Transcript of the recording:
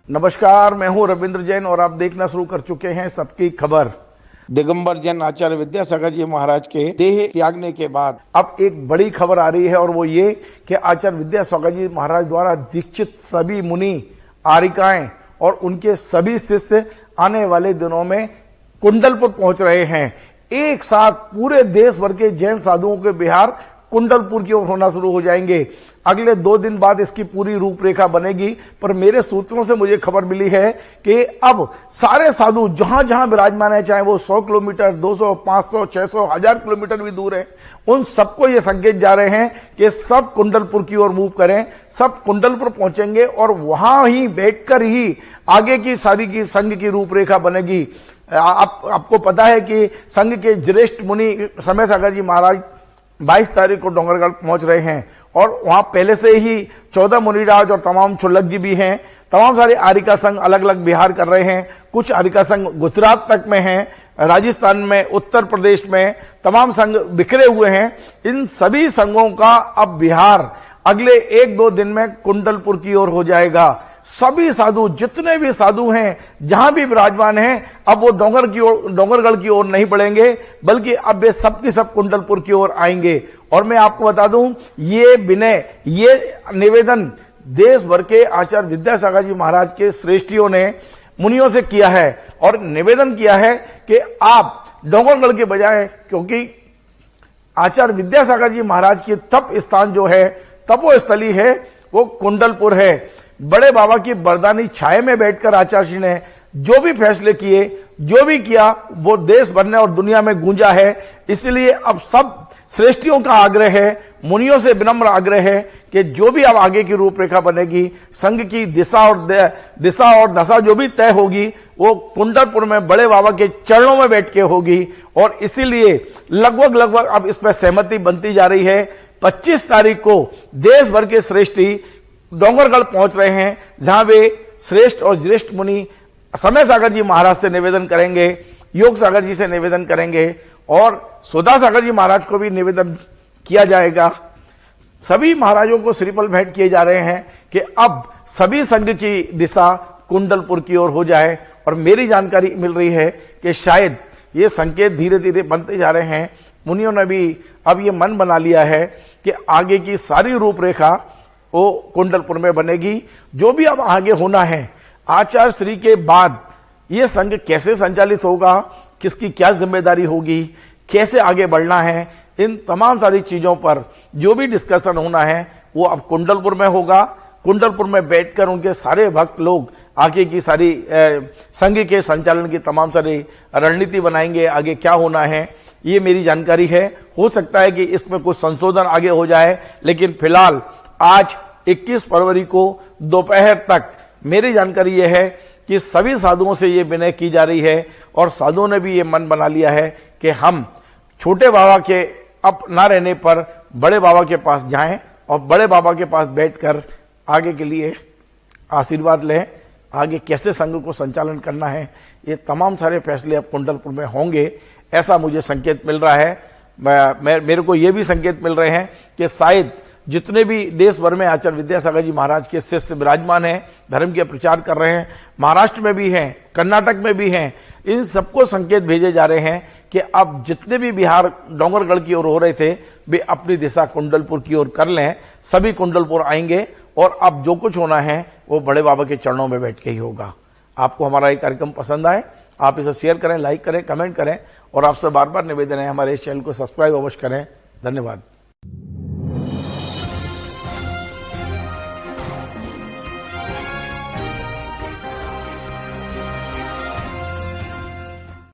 नमस्कार, मैं हूं रविंद्र जैन और आप देखना शुरू कर चुके हैं सबकी खबर। दिगंबर जैन आचार्य विद्यासागर जी महाराज के देह त्यागने के बाद अब एक बड़ी खबर आ रही है और वो ये कि आचार्य विद्यासागर जी महाराज द्वारा दीक्षित सभी मुनि, आरिकाएं और उनके सभी शिष्य आने वाले दिनों में कुंडलपुर पहुंच रहे हैं। एक साथ पूरे देश भर के जैन साधुओं के विहार कुंडलपुर की ओर होना शुरू हो जाएंगे। अगले 2 दिन बाद इसकी पूरी रूपरेखा बनेगी, पर मेरे सूत्रों से मुझे खबर मिली है कि अब सारे साधु जहां जहां विराजमान है, चाहे वो 100 किलोमीटर, 200, 500, 600, 1000 किलोमीटर भी दूर है, उन सबको ये संकेत जा रहे हैं कि सब कुंडलपुर की ओर मूव करें। सब कुंडलपुर पहुंचेंगे और वहां ही बैठकर ही आगे की सारी की संघ की रूपरेखा बनेगी। आपको पता है कि संघ के ज्येष्ठ मुनि समय सागर जी महाराज 22 तारीख को डोंगरगढ़ पहुंच रहे हैं और वहां पहले से ही 14 मुनिराज और तमाम क्षुल्लक जी भी हैं। तमाम सारे आरिका संघ अलग अलग विहार कर रहे हैं। कुछ आरिका संघ गुजरात तक में हैं, राजस्थान में, उत्तर प्रदेश में तमाम संघ बिखरे हुए हैं। इन सभी संघों का अब विहार अगले 1-2 दिन में कुंडलपुर की ओर हो जाएगा। सभी साधु, जितने भी साधु हैं, जहां भी विराजमान हैं, अब वो डोंगरगढ़ की ओर नहीं बढ़ेंगे, बल्कि अब वे सबके सब कुंडलपुर की ओर आएंगे। और मैं आपको बता दूं, ये विनय, ये निवेदन देश भर के आचार्य विद्यासागर जी महाराज के श्रेष्ठियों ने मुनियों से किया है और निवेदन किया है कि आप डोंगरगढ़ के बजाय, क्योंकि आचार्य विद्यासागर जी महाराज की तप स्थान जो है, तपोस्थली है, वो कुंडलपुर है। बड़े बाबा की बरदानी छाए में बैठकर आचार्य जी ने जो भी फैसले किए, जो भी किया, वो देश भर में और दुनिया में गूंजा है। इसलिए अब सब श्रेष्ठियों का आग्रह है, मुनियों से विनम्र आग्रह है कि जो भी अब आगे की रूपरेखा बनेगी, संघ की दिशा और दशा जो भी तय होगी, वो कुंडलपुर में बड़े बाबा के चरणों में बैठ के होगी। और इसीलिए लगभग अब इस पर सहमति बनती जा रही है। 25 तारीख को देश भर के श्रेष्ठी डोंगरगढ़ पहुंच रहे हैं, जहां वे श्रेष्ठ और ज्येष्ठ मुनि समय सागर जी महाराज से निवेदन करेंगे, योग सागर जी से निवेदन करेंगे और सुधा सागर जी महाराज को भी निवेदन किया जाएगा। सभी महाराजों को श्रीफल भेंट किए जा रहे हैं कि अब सभी संघ की दिशा कुंडलपुर की ओर हो जाए। और मेरी जानकारी मिल रही है कि शायद ये संकेत धीरे धीरे बनते जा रहे हैं। मुनियों ने भी अब ये मन बना लिया है कि आगे की सारी रूपरेखा वो कुंडलपुर में बनेगी। जो भी अब आगे होना है, आचार्य श्री के बाद ये संघ कैसे संचालित होगा, किसकी क्या जिम्मेदारी होगी, कैसे आगे बढ़ना है, इन तमाम सारी चीजों पर जो भी डिस्कशन होना है वो अब कुंडलपुर में होगा। कुंडलपुर में बैठकर उनके सारे भक्त लोग आगे की सारी संघ के संचालन की तमाम सारी रणनीति बनाएंगे। आगे क्या होना है, ये मेरी जानकारी है। हो सकता है कि इसमें कुछ संशोधन आगे हो जाए, लेकिन फिलहाल आज 21 फरवरी को दोपहर तक मेरी जानकारी यह है कि सभी साधुओं से यह विनय की जा रही है और साधुओं ने भी ये मन बना लिया है कि हम छोटे बाबा के अब ना रहने पर बड़े बाबा के पास जाएं और बड़े बाबा के पास बैठकर आगे के लिए आशीर्वाद लें। आगे कैसे संघ को संचालन करना है, ये तमाम सारे फैसले अब कुंडलपुर में होंगे, ऐसा मुझे संकेत मिल रहा है। मेरे को ये भी संकेत मिल रहे हैं कि शायद जितने भी देश भर में आचार्य विद्यासागर जी महाराज के शिष्य विराजमान हैं, धर्म के प्रचार कर रहे हैं, महाराष्ट्र में भी हैं, कर्नाटक में भी हैं, इन सबको संकेत भेजे जा रहे हैं कि अब जितने भी बिहार डोंगरगढ़ की ओर हो रहे थे, वे अपनी दिशा कुंडलपुर की ओर कर लें। सभी कुंडलपुर आएंगे और अब जो कुछ होना है वो बड़े बाबा के चरणों में बैठ के ही होगा। आपको हमारा ये कार्यक्रम पसंद आए, आप इसे शेयर करें, लाइक करें, कमेंट करें और आपसे बार बार निवेदन है हमारे इस चैनल को सब्सक्राइब अवश्य करें। धन्यवाद।